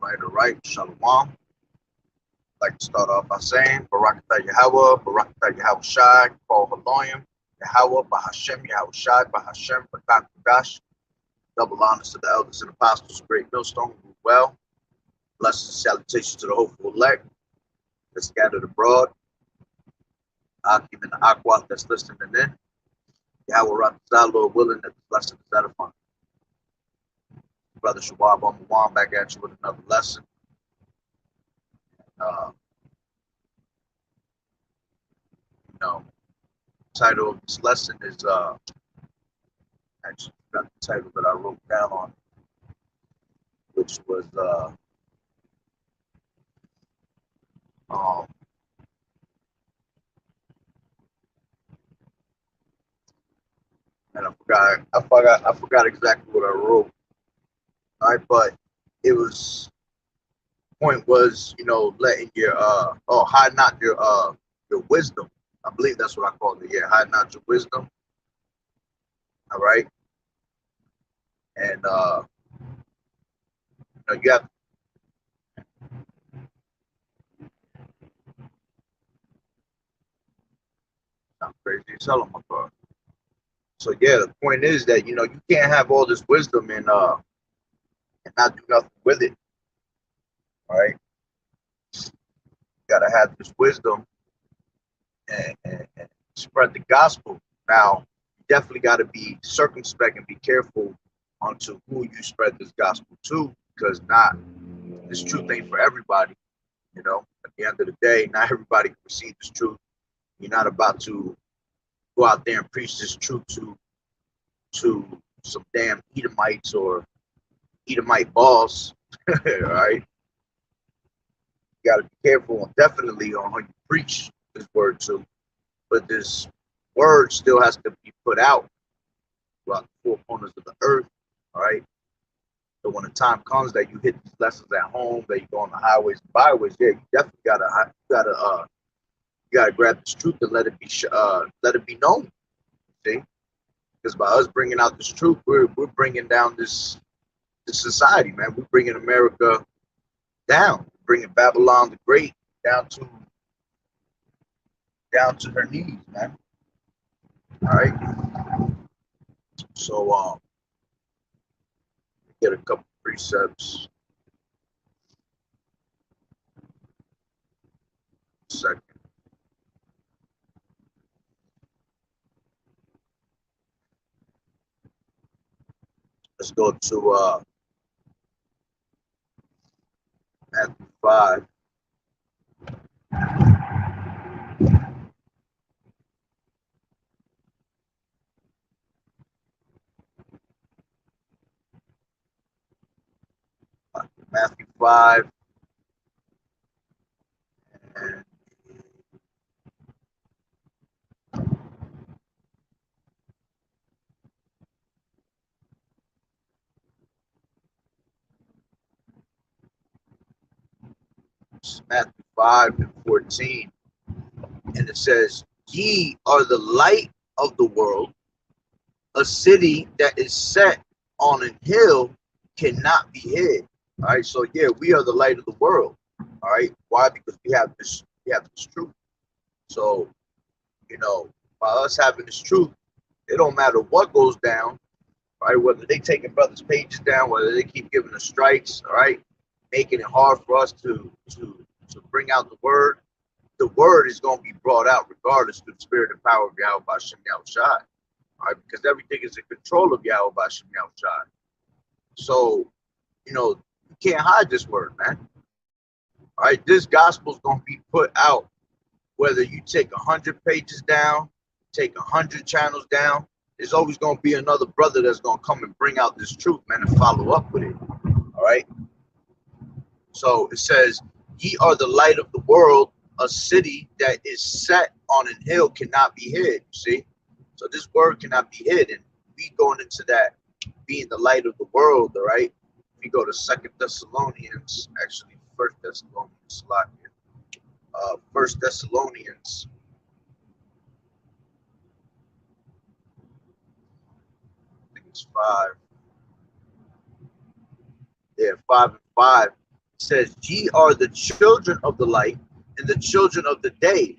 Right, all right. Shalom. I'd like to start off by saying, Barakatah Yahawah, Barakatah Yahweh Shai, Paul Haloyim, Yahawah, Bahashem, Yahweh Shai, Bahashem, Bakat Kudash. Double honors to the elders and apostles, great millstone, who well. Blessings and salutations to the hopeful elect that's scattered abroad. Akim and the Aqua that's listening in. Yahweh Rapazah, Lord willing, that the blessing is edifying. Brother Shabab on the one back at you with another lesson. Uh, you know, title of this lesson is actually got the title that I wrote down on, which was um and I forgot exactly what I wrote. All right, but it was point was, letting your hide not your wisdom. I believe that's what I called it. Yeah, hide not your wisdom. All right. And you have I'm crazy as hell on my car. So yeah, the point is that you can't have all this wisdom and not do nothing with it. All right. You gotta have this wisdom and spread the gospel. Now, you definitely got to be circumspect and be careful onto who you spread this gospel to, because not this truth ain't for everybody. At the end of the day, not everybody can receive this truth. You're not about to go out there and preach this truth to some damn Edomites or Edomite boss. All right, you got to be careful and definitely on who you preach this word to. But this word still has to be put out throughout the four corners of the earth. All right. So when the time comes that you hit these lessons at home, that you go on the highways and byways, yeah, you definitely gotta grab this truth and let it be known. See, because by us bringing out this truth, we're bringing down this society, man. We're bringing America down, bringing Babylon the Great down to her knees, man. All right. So get a couple precepts. Second. Let's go to Matthew 5. Matthew 5 and Matthew 5 and 14. And it says, "Ye are the light of the world. A city that is set on an hill cannot be hid." All right. So yeah, we are the light of the world. All right. Why? Because we have this truth. So, by us having this truth, it don't matter what goes down, right? Whether they taking brothers' pages down, whether they keep giving us strikes, all right, making it hard for us to bring out the word is going to be brought out regardless through the spirit and power of Yahweh Bashem Yahweh Shai. All right, because everything is in control of Yahweh Bashem Yahweh Shai. So, you can't hide this word, man. All right, this gospel is going to be put out whether you take 100 pages down, take 100 channels down. There's always going to be another brother that's going to come and bring out this truth, man, and follow up with it. All right. So it says, "Ye are the light of the world. A city that is set on an hill cannot be hid." See? So this word cannot be hid. And we going into that being the light of the world, all right? We go to Second Thessalonians, actually First Thessalonians, First Thessalonians, I think it's 5. Yeah, 5 and 5. It says, ye are the children of the light and the children of the day.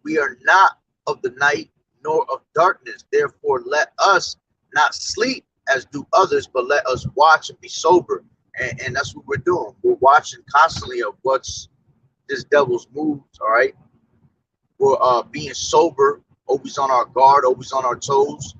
We are not of the night nor of darkness. Therefore, let us not sleep as do others, but let us watch and be sober. And that's what we're doing. We're watching constantly of what's this devil's moves, all right? We're being sober, always on our guard, always on our toes,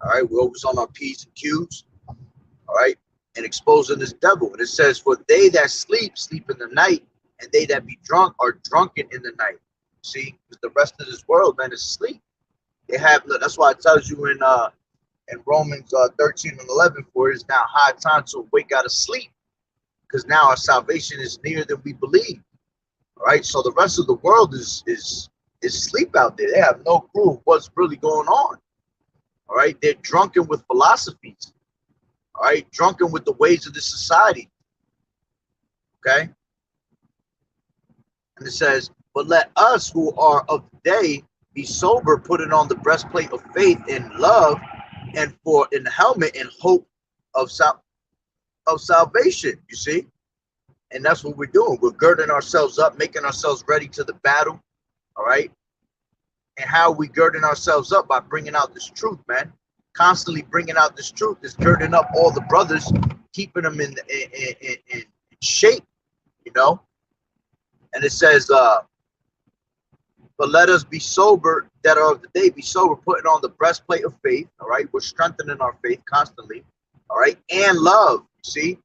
all right? We're always on our P's and Q's, all right? And exposing this devil. And it says, for they that sleep, sleep in the night, and they that be drunk are drunken in the night. See, because the rest of this world, man, is sleep. They have, that's why it tells you in Romans 13 and 11, for it is now high time to wake out of sleep, because now our salvation is nearer than we believe. All right, so the rest of the world is sleep out there. They have no clue of what's really going on. All right, they're drunken with philosophies. All right, drunken with the ways of this society. Okay, and it says, but let us who are of the day be sober, putting on the breastplate of faith and love, and for in the helmet and hope of salvation. You see, and that's what we're doing. We're girding ourselves up, making ourselves ready to the battle. All right, and how are we girding ourselves up? By bringing out this truth, man. Constantly bringing out this truth is girding up all the brothers, keeping them in shape, you know. And it says, but let us be sober that are of the day, be sober, putting on the breastplate of faith. All right, we're strengthening our faith constantly. All right, and love. See,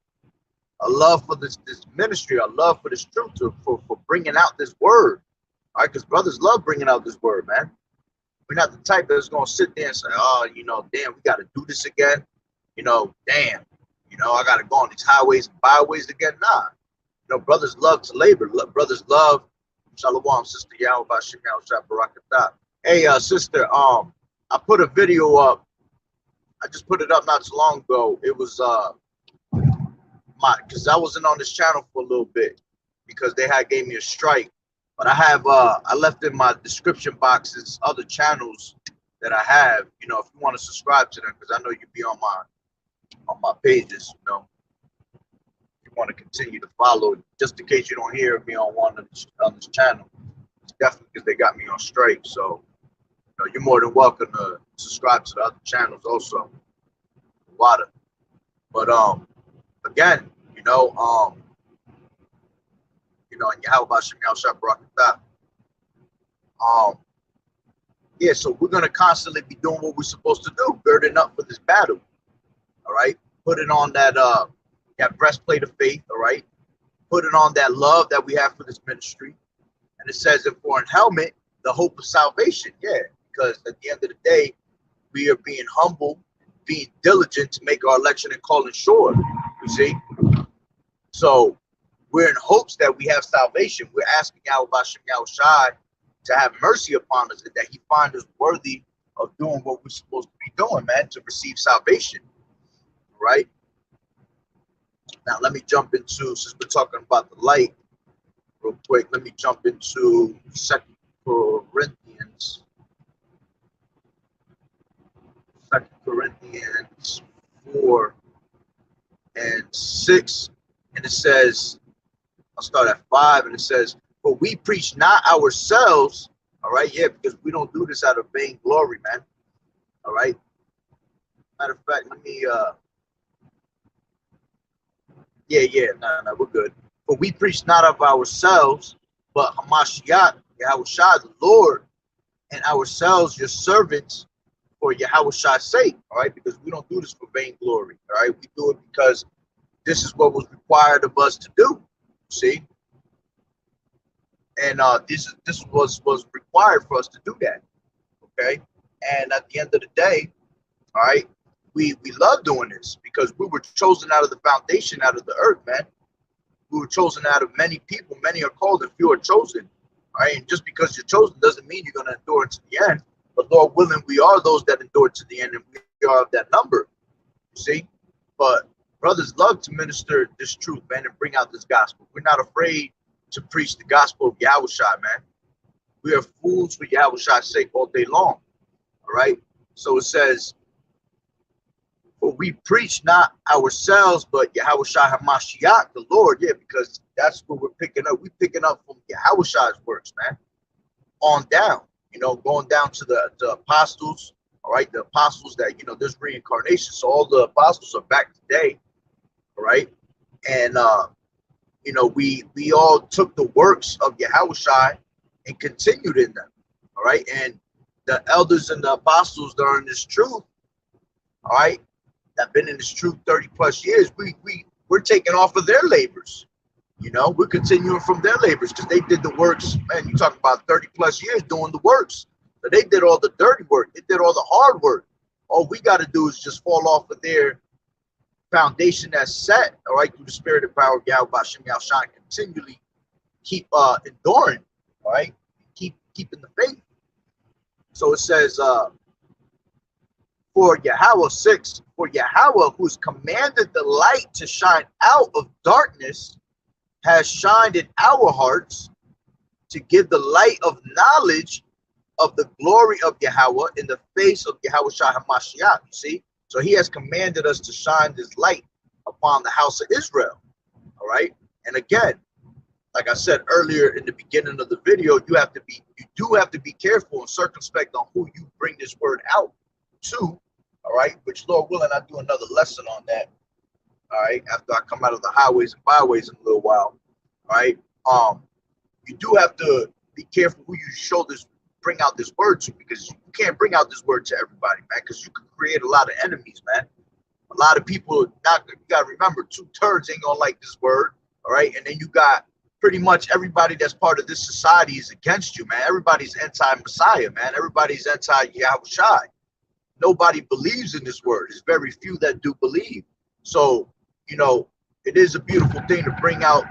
a love for this ministry, a love for this truth, for bringing out this word. All right, because brothers love bringing out this word, man. We're not the type that's going to sit there and say, oh, you know, damn, we got to do this again. You know, damn, you know, I got to go on these highways and byways again. Nah, you know, brothers love to labor. Brothers love, Shalom, Sister YAHAWAH'S. Hey, sister, I put a video up. I just put it up not too long ago. It was because I wasn't on this channel for a little bit because they had gave me a strike. But I have I left in my description boxes other channels that I have. You know, if you want to subscribe to them, because I know you'll be on my pages. You know, if you want to continue to follow, just in case you don't hear me on this channel, it's definitely because they got me on strike. So, you know, you're more than welcome to subscribe to the other channels also. Water. But again, you know, and YAHAWAH'S. Yeah, so we're gonna constantly be doing what we're supposed to do, girding up for this battle. All right, putting on that breastplate of faith. All right, putting on that love that we have for this ministry, and it says that for an helmet, the hope of salvation. Yeah, because at the end of the day, we are being humble, being diligent to make our election and calling sure. You see, so we're in hopes that we have salvation. We're asking YAHAWAH'S to have mercy upon us, and that he find us worthy of doing what we're supposed to be doing, man, to receive salvation. Right? Now, let me jump into, since we're talking about the light, real quick, let me jump into 2 Corinthians. 2 Corinthians 4 and 6. And it says, I'll start at 5, and it says, for we preach not ourselves, all right, yeah, because we don't do this out of vain glory, man, all right. Matter of fact, let me, no, we're good. For we preach not of ourselves, but Hamashiach, Yahawashi, the Lord, and ourselves, your servants, for Yahawah's sake, all right, because we don't do this for vain glory, all right, we do it because this is what was required of us to do, see. And this was required for us to do that, okay? And at the end of the day, all right, we love doing this because we were chosen out of the foundation, out of the earth, man. We were chosen out of many people. Many are called and few are chosen, all right? And just because you're chosen doesn't mean you're going to endure to the end. But Lord willing, we are those that endure to the end, and we are of that number, you see? But brothers love to minister this truth, man, and bring out this gospel. We're not afraid to preach the gospel of Yahawashi, man. We are fools for Yahawah's sake all day long. All right. So it says, For we preach not ourselves, but Yahawashi HaMashiach, the Lord. Yeah, because that's what we're picking up. We're picking up from Yahawah's works, man, on down. You know, going down to the apostles. All right, the apostles that, you know, there's reincarnation. So all the apostles are back today. All right, and you know, we all took the works of Yahawashi and continued in them. All right, and the elders and the apostles that are in this truth, all right, that been in this truth 30 plus years, we're taking off of their labors. You know, we're continuing from their labors because they did the works. Man, you talk about 30 plus years doing the works. So they did all the dirty work. They did all the hard work. All we got to do is just fall off of their foundation that's set, all right, through the spirit and power of Yahweh Bashem Yahshai, continually keep enduring, all right, keeping the faith. So it says, for Yahweh 6, for Yahweh, who has commanded the light to shine out of darkness, has shined in our hearts to give the light of knowledge of the glory of Yahweh in the face of Yahweh Shah HaMashiach. You see? So he has commanded us to shine this light upon the house of Israel. All right. And again, like I said earlier in the beginning of the video, you do have to be careful and circumspect on who you bring this word out to. All right. Which, Lord willing, I'll do another lesson on that. All right. After I come out of the highways and byways in a little while. All right. You do have to be careful who you bring out this word to, because you can't bring out this word to everybody, man, because you can create a lot of enemies, man. A lot of people, you got to remember, 2/3 ain't gonna like this word, all right? And then you got pretty much everybody that's part of this society is against you, man. Everybody's anti-Messiah, man. Everybody's anti-Yahushai. Nobody believes in this word. There's very few that do believe. So, you know, it is a beautiful thing to bring out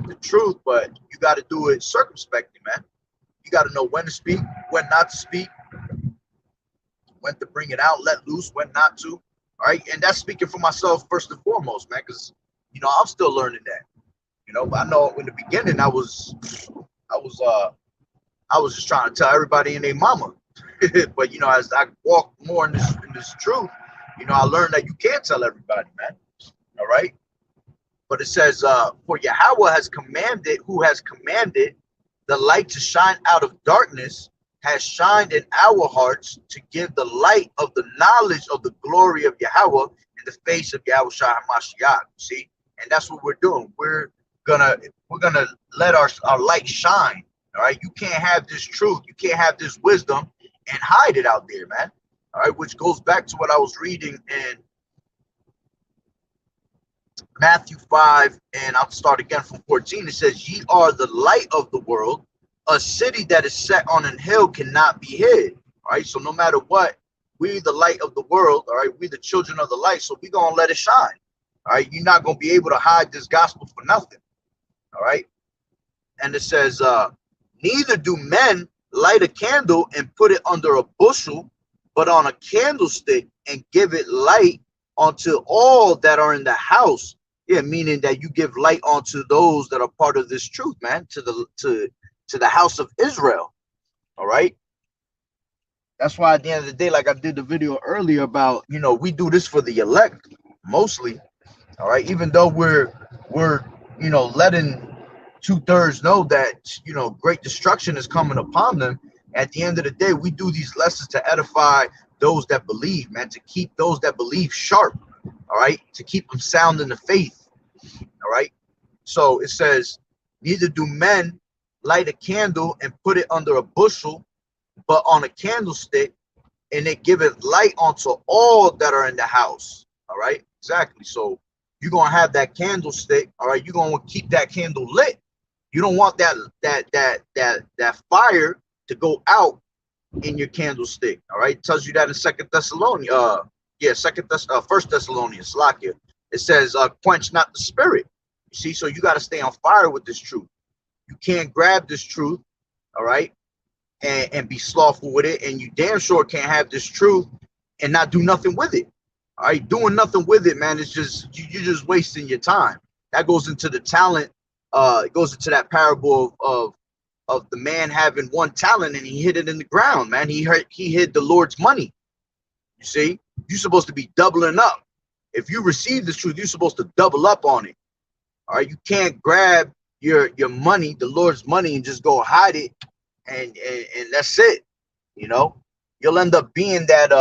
the truth, but you got to do it circumspectly, man. You got to know when to speak, when not to speak, when to bring it out, let loose, when not to. All right. And that's speaking for myself first and foremost, man, because, you know, I'm still learning that. You know, but I know in the beginning I was just trying to tell everybody and their mama. But, you know, as I walk more in this truth, you know, I learned that you can't tell everybody, man. All right. But it says, for Yahweh has commanded, who has commanded the light to shine out of darkness, has shined in our hearts to give the light of the knowledge of the glory of Yahweh in the face of Yahweh Shah HaMashiach. See? And that's what we're doing. We're gonna let our light shine. All right. You can't have this truth. You can't have this wisdom and hide it out there, man. All right. Which goes back to what I was reading in Matthew 5, and I'll start again from 14. It says, ye are the light of the world. A city that is set on an hill cannot be hid. All right. So no matter what, we the light of the world. All right. We the children of the light. So we're going to let it shine. All right. You're not going to be able to hide this gospel for nothing. All right. And it says, neither do men light a candle and put it under a bushel, but on a candlestick, and give it light unto all that are in the house. Yeah, meaning that you give light onto those that are part of this truth, man, to the house of Israel. All right. That's why at the end of the day, like I did the video earlier about, you know, we do this for the elect mostly. All right. Even though we're you know, letting 2/3 know that, you know, great destruction is coming upon them. At the end of the day, we do these lessons to edify those that believe, man, to keep those that believe sharp. All right. To keep them sound in the faith. All right. So it says, neither do men light a candle and put it under a bushel, but on a candlestick, and it giveth light unto all that are in the house. All right. Exactly. So you're going to have that candlestick. All right. You're going to keep that candle lit. You don't want that fire to go out in your candlestick. All right. It tells you that in First Thessalonians, Slakia. It says, quench not the spirit. You see, so you got to stay on fire with this truth. You can't grab this truth, all right, and be slothful with it. And you damn sure can't have this truth and not do nothing with it. All right, doing nothing with it, man, is just, you're just wasting your time. That goes into the talent. It goes into that parable of the man having one talent and he hid it in the ground, man. He hid the Lord's money. You see, you're supposed to be doubling up. if you receive this truth, you're supposed to double up on it. All right, you can't grab your money, the Lord's money, and just go hide it, and that's it. You know, you'll end up being that.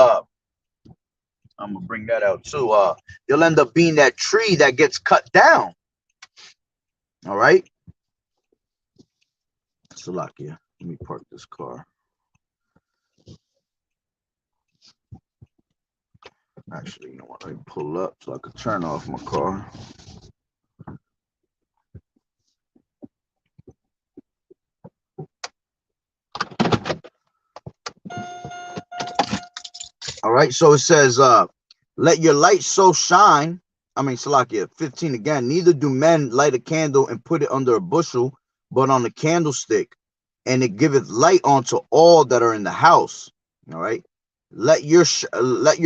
I'm gonna bring that out too. You'll end up being that tree that gets cut down. All right. Salakia, let me park this car. Actually, you know what? Let me pull up so I can turn off my car. All right, so it says, let your light so shine. I mean, Salakia, 15 again. Neither do men light a candle and put it under a bushel, but on a candlestick, and it giveth light unto all that are in the house. All right. Let your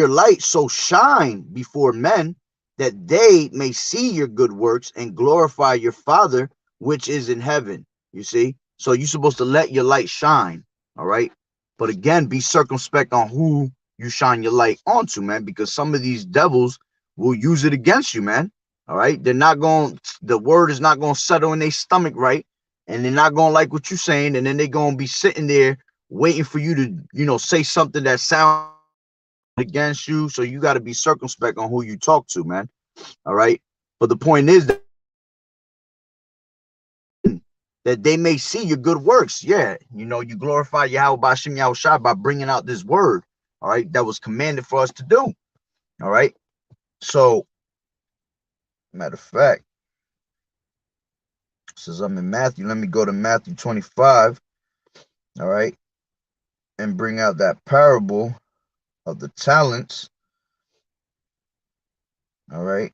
light so shine before men that they may see your good works and glorify your Father which is in heaven. You see, so you're supposed to let your light shine. All right, but again, be circumspect on who you shine your light onto, man, because some of these devils will use it against you, man. All right, they're not going. The word is not going to settle in their stomach, right? And they're not going to like what you're saying, and then they're going to be sitting there waiting for you to, you know, say something that sounds against you. So you got to be circumspect on who you talk to, man. All right. But the point is that they may see your good works. Yeah. You know, you glorify Yahweh Bashim Yahushua by bringing out this word. All right. That was commanded for us to do. All right. So, matter of fact, since I'm in Matthew, let me go to Matthew 25. All right. And bring out that parable of the talents. All right.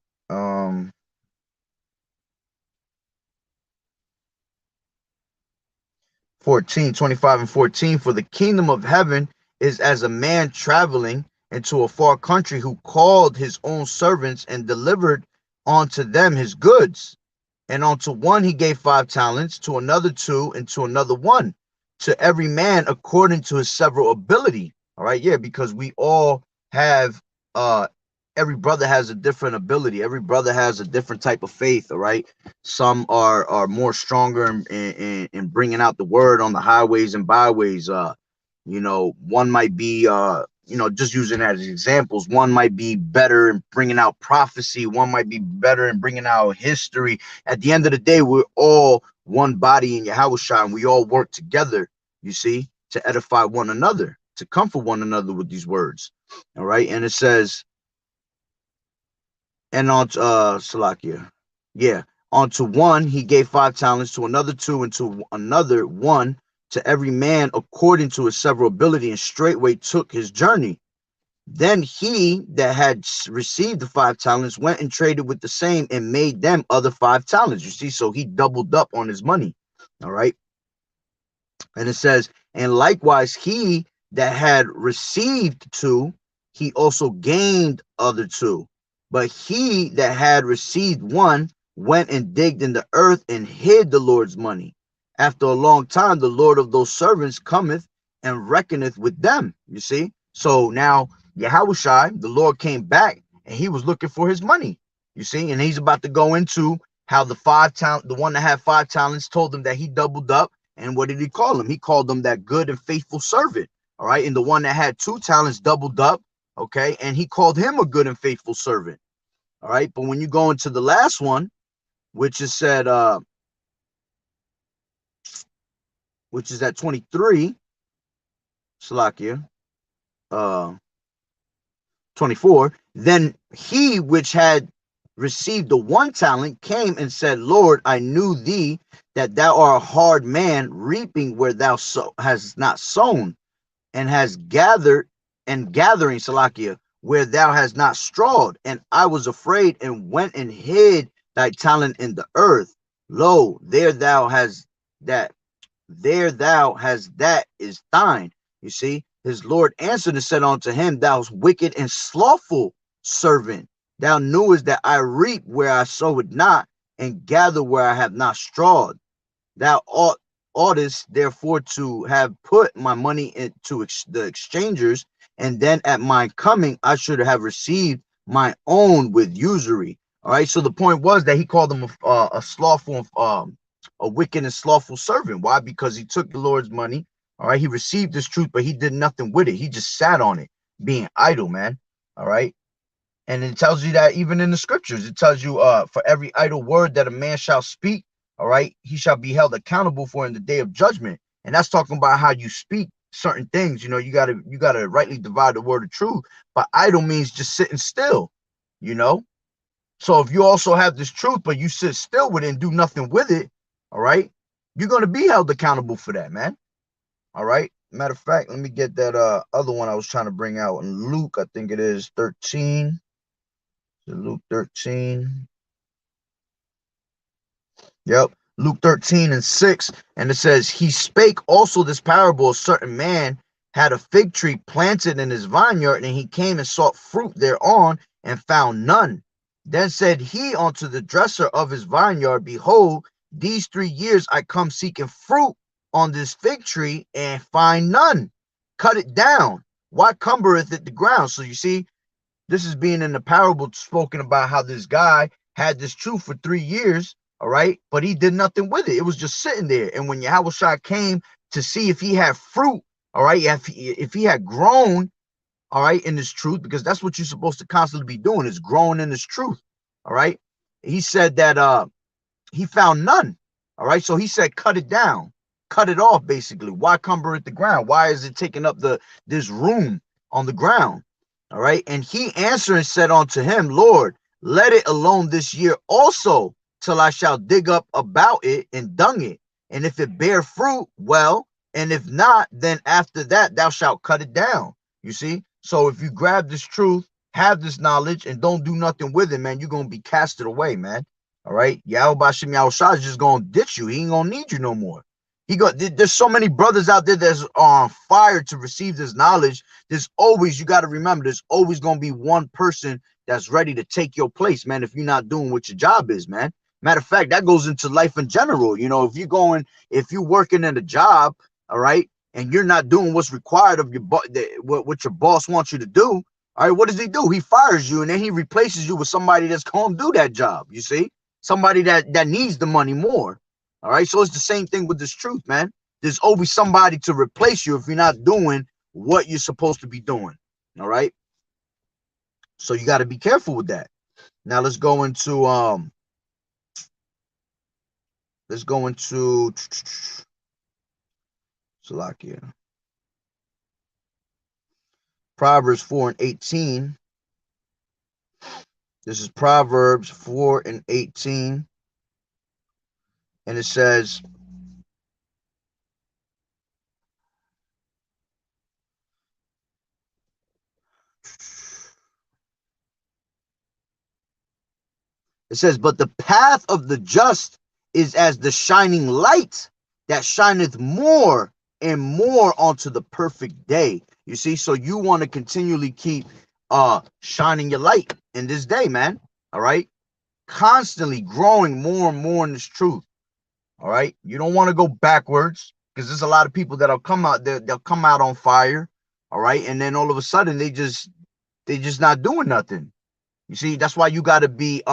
14, 25 and 14. For the kingdom of heaven is as a man traveling into a far country, who called his own servants and delivered unto them his goods. And unto one he gave 5 talents, to another 2, and to another 1, to every man according to his several ability. All right, yeah, because we all have every brother has a different ability. Every brother has a different type of faith. All right, some are more stronger in bringing out the word on the highways and byways. You know, one might be you know, just using as examples, one might be better in bringing out prophecy, one might be better in bringing out history. At the end of the day, we're all one body in Yahawashi, and we all work together, you see, to edify one another, to comfort one another with these words. All right, and it says, and on Salakia, yeah, unto one he gave 5 talents, to another 2, and to another 1, to every man according to his several ability, and straightway took his journey. Then he that had received the 5 talents went and traded with the same, and made them other 5 talents. You see, so he doubled up on his money. All right. And it says, and likewise he that had received 2, he also gained other 2. But he that had received 1 went and digged in the earth and hid the Lord's money. After a long time, the Lord of those servants cometh and reckoneth with them. You see, so now Yahushua, the Lord, came back and he was looking for his money. You see, and he's about to go into how the one that had 5 talents told him that he doubled up. And what did he call him? He called him that good and faithful servant. All right. And the one that had 2 talents doubled up. Okay. And he called him a good and faithful servant. All right. But when you go into the last one, which is said, which is at 23, Salakia, 24, then he which had received the 1 talent came and said, Lord, I knew thee that thou art a hard man, reaping where thou hast not sown, and has gathered and gathering, Salakia, where thou hast not strawed. And I was afraid and went and hid thy talent in the earth. Lo, there thou hast that is thine. You see, his Lord answered and said unto him, thou wicked and slothful servant, thou knewest that I reap where I sowed not, and gather where I have not strawed. Thou oughtest therefore to have put my money into the exchangers, and then at my coming I should have received my own with usury. All right. So the point was that he called him a slothful, a wicked and slothful servant. Why? Because he took the Lord's money. All right. He received this truth, but he did nothing with it. He just sat on it, being idle, man. All right. And it tells you that even in the scriptures, it tells you, for every idle word that a man shall speak, all right, he shall be held accountable for in the day of judgment. And that's talking about how you speak certain things. You know, you gotta rightly divide the word of truth. But idle means just sitting still, you know. So if you also have this truth, but you sit still with it and do nothing with it, all right, you're gonna be held accountable for that, man. All right. Matter of fact, let me get that other one I was trying to bring out in Luke. I think it is 13. Luke 13. Yep. Luke 13:6. And it says, he spake also this parable. A certain man had a fig tree planted in his vineyard, and he came and sought fruit thereon and found none. Then said he unto the dresser of his vineyard, behold, these 3 years I come seeking fruit on this fig tree and find none. Cut it down. Why cumbereth it the ground? So you see, this is being in the parable spoken about how this guy had this truth for 3 years, all right, but he did nothing with it. It was just sitting there. And when Yahawashi came to see if he had fruit, all right, if he had grown, all right, in this truth, because that's what you're supposed to constantly be doing, is growing in this truth, all right. He said that he found none, all right. So he said, cut it down, cut it off, basically. Why cumber it the ground? Why is it taking up this room on the ground? All right. And he answering said unto him, Lord, let it alone this year also, till I shall dig up about it and dung it. And if it bear fruit, well, and if not, then after that thou shalt cut it down. You see? So if you grab this truth, have this knowledge, and don't do nothing with it, man, you're going to be casted away, man. All right. Yahweh Bashem Yahushua is just going to ditch you. He ain't going to need you no more. There's so many brothers out there that's on fire to receive this knowledge. There's always, you got to remember, there's always going to be one person that's ready to take your place, man, if you're not doing what your job is, man. Matter of fact, that goes into life in general. You know, if you're working in a job, all right, and you're not doing what's required of your what your boss wants you to do, all right, what does he do? He fires you, and then he replaces you with somebody that's going to do that job. You see, somebody that needs the money more. All right. So it's the same thing with this truth, man. There's always somebody to replace you if you're not doing what you're supposed to be doing. All right. So you got to be careful with that. Now let's go into Salakia. Proverbs 4:18. This is Proverbs 4:18. And it says, but the path of the just is as the shining light that shineth more and more onto the perfect day. You see, so you want to continually keep shining your light in this day, man. All right. Constantly growing more and more in this truth. All right. You don't want to go backwards, because there's a lot of people that'll come out there, they'll come out on fire. All right. And then all of a sudden they just not doing nothing. You see, that's why you got to be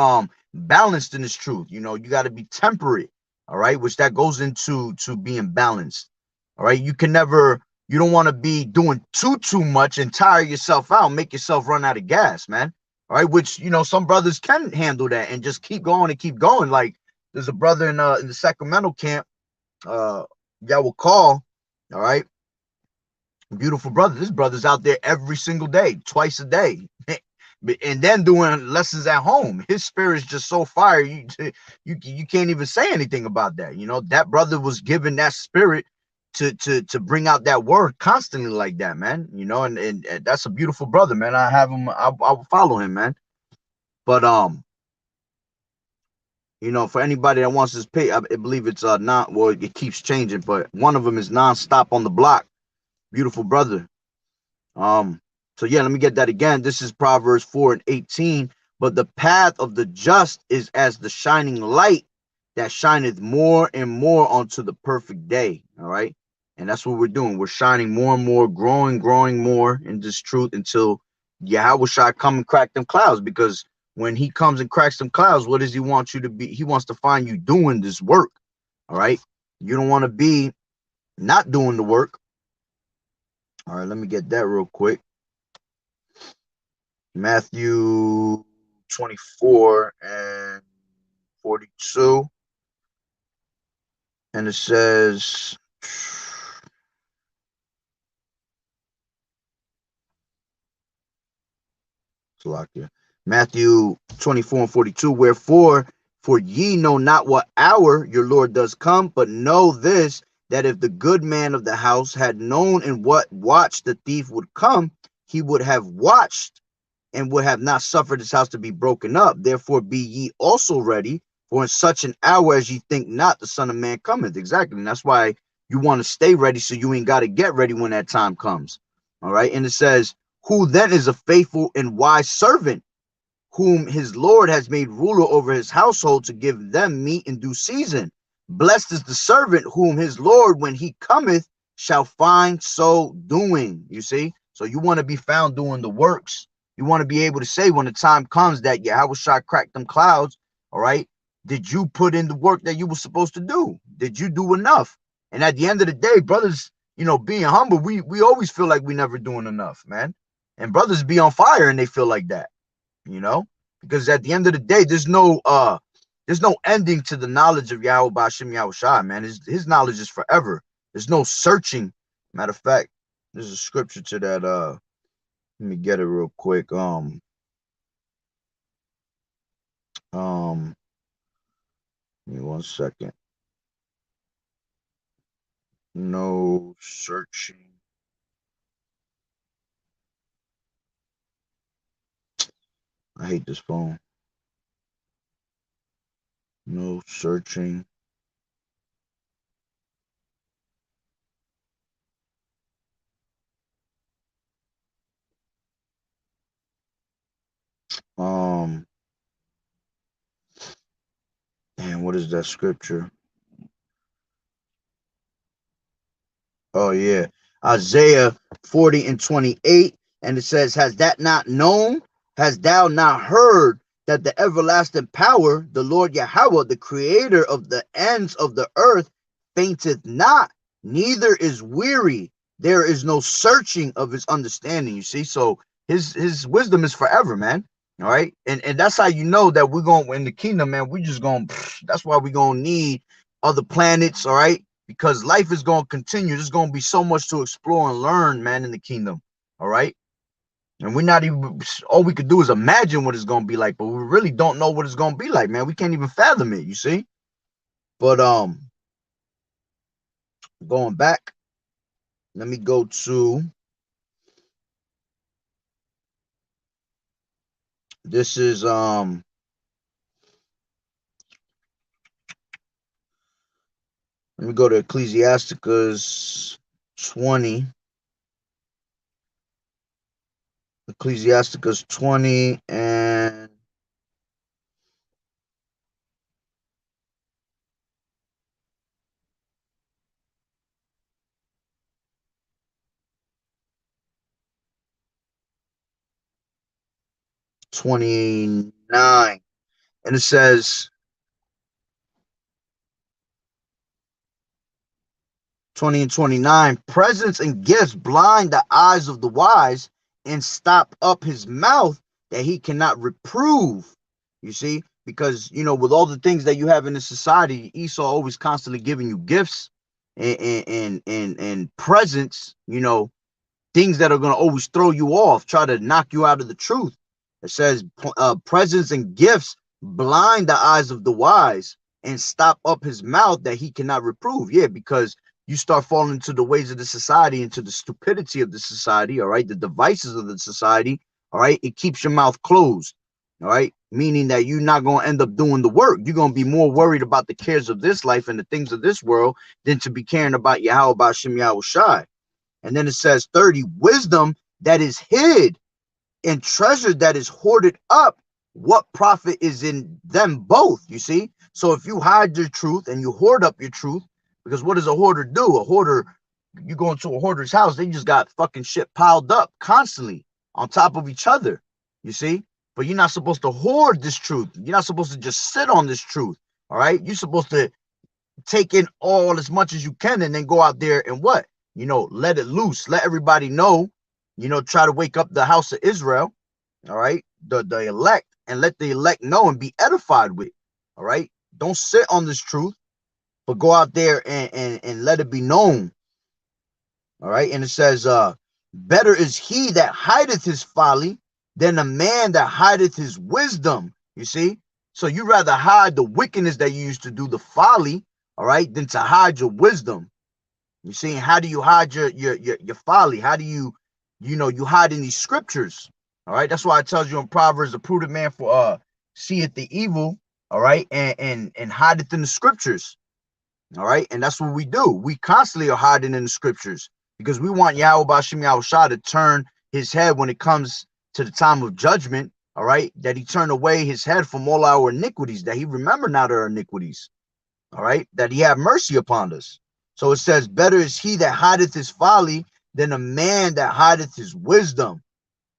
balanced in this truth. You know, you got to be temperate. All right, which that goes into being balanced. All right, you don't want to be doing too much and tire yourself out, make yourself run out of gas, man. All right, which, you know, some brothers can handle that and just keep going and keep going. Like there's a brother in the Sacramento camp, Yahweh Call. All right, beautiful brother. This brother's out there every single day, twice a day. And then doing lessons at home. His spirit is just so fire, you can't even say anything about that. You know, that brother was given that spirit to bring out that word constantly like that, man. You know, and that's a beautiful brother, man. I have him, I will follow him, man. But you know, for anybody that wants this pay, I believe it's not, well, it keeps changing, but one of them is non-stop on the block. Beautiful brother. So yeah, let me get that again. This is Proverbs 4:18. But the path of the just is as the shining light that shineth more and more unto the perfect day. All right. And that's what we're doing. We're shining more and more, growing more in this truth until Yahweh shall come and crack them clouds, because when he comes and cracks them clouds, what does he want you to be? He wants to find you doing this work. All right. You don't want to be not doing the work. All right, let me get that real quick. Matthew 24 and 42. And it says, Matthew 24 and 42, wherefore, for ye know not what hour your Lord does come, but know this, that if the good man of the house had known in what watch the thief would come, he would have watched and would have not suffered his house to be broken up. Therefore be ye also ready, for in such an hour as ye think not, the Son of Man cometh. Exactly. And that's why you want to stay ready, so you ain't got to get ready when that time comes. All right. And it says, who then is a faithful and wise servant, whom his Lord has made ruler over his household, to give them meat in due season? Blessed is the servant whom his Lord, when he cometh, shall find so doing. You see? So you want to be found doing the works. You want to be able to say when the time comes that Yahweh shall crack them clouds, all right, did you put in the work that you were supposed to do? Did you do enough? And at the end of the day, brothers, you know, being humble, we always feel like we never doing enough, man. And brothers be on fire and they feel like that, you know, because at the end of the day, there's no ending to the knowledge of Yahweh Ba'ashem Yahweh Shai, man. His knowledge is forever. There's no searching. Matter of fact, there's a scripture to that. Let me get it real quick. Give me 1 second. No searching. I hate this phone. No searching. And what is that scripture? Oh yeah, Isaiah 40 and 28, and it says, "Has that not known? Has thou not heard that the everlasting power, the Lord Yahweh, the Creator of the ends of the earth, fainteth not, neither is weary. There is no searching of his understanding." You see, so his wisdom is forever, man. All right, and that's how you know that we're going in the kingdom, man. We just going. That's why we're gonna need other planets. All right, because life is going to continue. There's going to be so much to explore and learn, man, in the kingdom. All right. And we're not even, all we could do is imagine what it's going to be like, but we really don't know what it's going to be like, man. We can't even fathom it, you see? But going back, let me go to, this is let me go to Ecclesiasticus 20. Ecclesiasticus 20 and 29. And it says, 20 and 29, presents and gifts blind the eyes of the wise and stop up his mouth that he cannot reprove. You see, because, you know, with all the things that you have in the society, Esau always constantly giving you gifts and presents, you know, things that are going to always throw you off, try to knock you out of the truth. It says presents and gifts blind the eyes of the wise and stop up his mouth that he cannot reprove. Yeah, because you start falling into the ways of the society, into the stupidity of the society, all right, the devices of the society, all right, it keeps your mouth closed, all right, meaning that you're not going to end up doing the work. You're going to be more worried about the cares of this life and the things of this world than to be caring about Yahweh Ba'ashem Yahweh Shai. And then it says 30, wisdom that is hid and treasure that is hoarded up, what profit is in them both? You see, so if you hide your truth and you hoard up your truth, because what does a hoarder do? A hoarder, you go into a hoarder's house, they just got fucking shit piled up constantly on top of each other, you see. But you're not supposed to hoard this truth. You're not supposed to just sit on this truth. All right. You're supposed to take in all as much as you can and then go out there and what? Let it loose. Let everybody know, try to wake up the house of Israel, all right, the elect, and let the elect know and be edified with. All right. Don't sit on this truth, but go out there and let it be known. All right. And it says, better is he that hideth his folly than a man that hideth his wisdom. You see? So you rather hide the wickedness that you used to do, the folly, all right, than to hide your wisdom. You see, how do you hide your folly? How do you hide in these scriptures? All right. That's why it tells you in Proverbs, a prudent man seeth the evil, all right, and hideth in the scriptures. All right. And that's what we do. We constantly are hiding in the scriptures because we want Yahweh Bashim Yahushua to turn his head when it comes to the time of judgment. All right. That he turn away his head from all our iniquities, that he remember not our iniquities. All right. That he have mercy upon us. So it says, better is he that hideth his folly than a man that hideth his wisdom.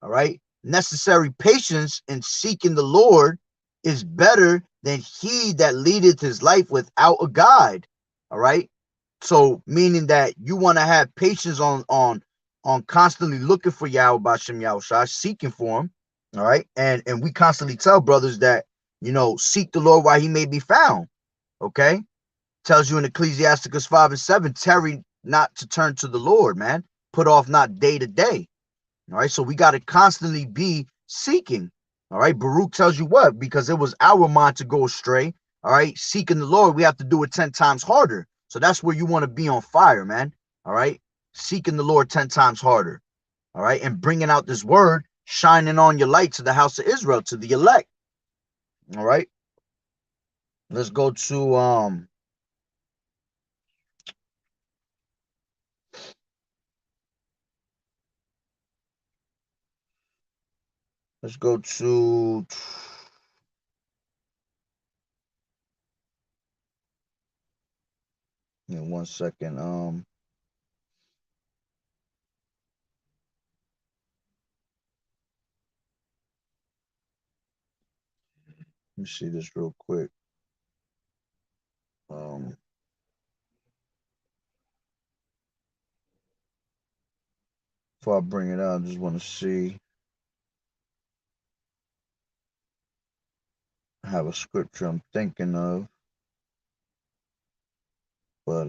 All right. Necessary patience in seeking the Lord is better than he that leadeth his life without a guide. All right. So meaning that you want to have patience on constantly looking for Yahweh Bashem Yahushua, seeking for him. All right. And we constantly tell brothers that, seek the Lord while he may be found. Okay. Tells you in Ecclesiasticus 5:7, tarry not to turn to the Lord, man. Put off not day to day. All right. So we got to constantly be seeking. All right. Baruch tells you what? Because it was our mind to go astray. All right. Seeking the Lord, we have to do it 10 times harder. So that's where you want to be on fire, man. All right. Seeking the Lord 10 times harder. All right. And bringing out this word, shining on your light to the house of Israel, to the elect. All right. Let's go to let's go to in 1 second. Let me see this real quick. Before I bring it out, I just want to see. I have a scripture I'm thinking of, but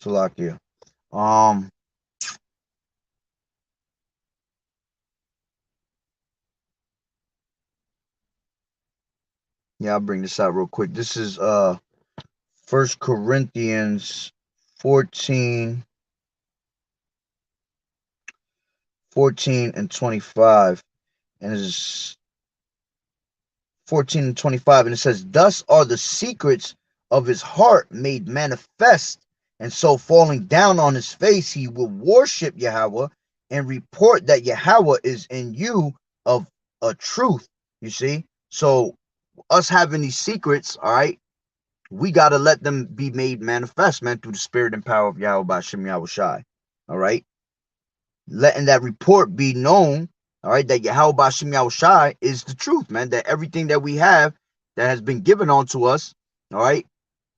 Salakia. Yeah, I'll bring this out real quick. This is 1 Corinthians 14 and 25. And it's 14 and 25, and it says, thus are the secrets of his heart made manifest, and so falling down on his face, he will worship Yahweh and report that Yahweh is in you of a truth. You see, so us having these secrets, all right, we got to let them be made manifest, man, through the spirit and power of Yahweh by Shem Yahushai. All right, letting that report be known, all right, that Yahweh Bashim Yahushai is the truth, man, that everything that we have that has been given onto us, all right,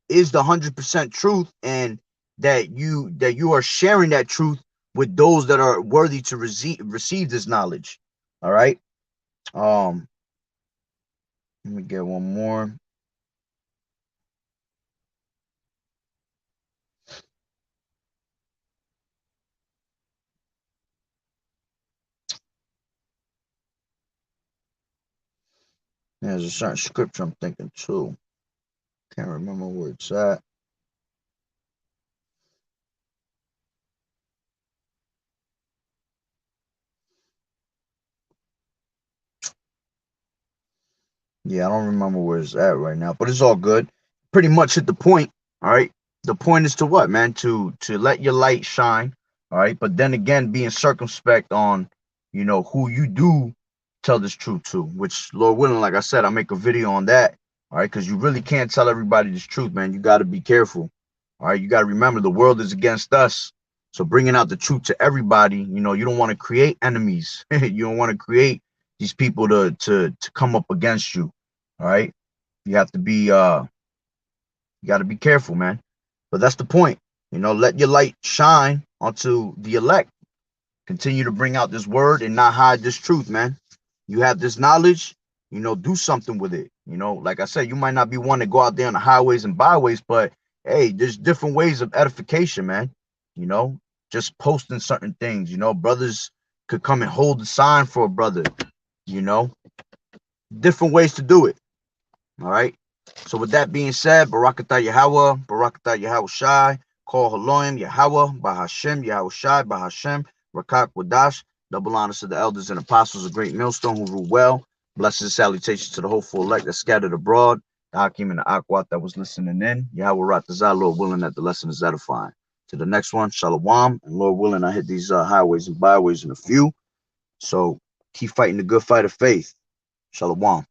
is the 100% truth, and that you are sharing that truth with those that are worthy to receive this knowledge. All right. Let me get one more. There's a certain scripture I'm thinking too. Can't remember where it's at. Yeah, I don't remember where it's at right now, but it's all good. Pretty much hit the point. All right. The point is to what, man? To let your light shine, all right? But then again, being circumspect on, who you do tell this truth to, which Lord willing, like I said, I'll make a video on that, all right? Because you really can't tell everybody this truth, man. You got to be careful, all right? You got to remember the world is against us. So bringing out the truth to everybody, you don't want to create enemies. You don't want to create these people to come up against you, all right? You have to be you got to be careful, man. But that's the point. Let your light shine onto the elect. Continue to bring out this word and not hide this truth, man. You have this knowledge, do something with it. Like I said, you might not be one to go out there on the highways and byways, but hey, there's different ways of edification, man. You know, just posting certain things, brothers could come and hold the sign for a brother, you know, different ways to do it. All right. So with that being said, Barakatah Yahweh, Barakatah Yahweh Shai, Call Haloim Yahweh, Bahashem, Yahweh Shai, Bahashem, Rakak Wadash, double honors to the elders and apostles of Great Millstone who rule well. Blessings and salutations to the hopeful elect that scattered abroad, the Hakim and the Akwat that was listening in. Yahweh Ratazah, Lord willing that the lesson is edifying. To the next one, Shalom, and Lord willing, I hit these highways and byways in a few. So keep fighting the good fight of faith. Shalom.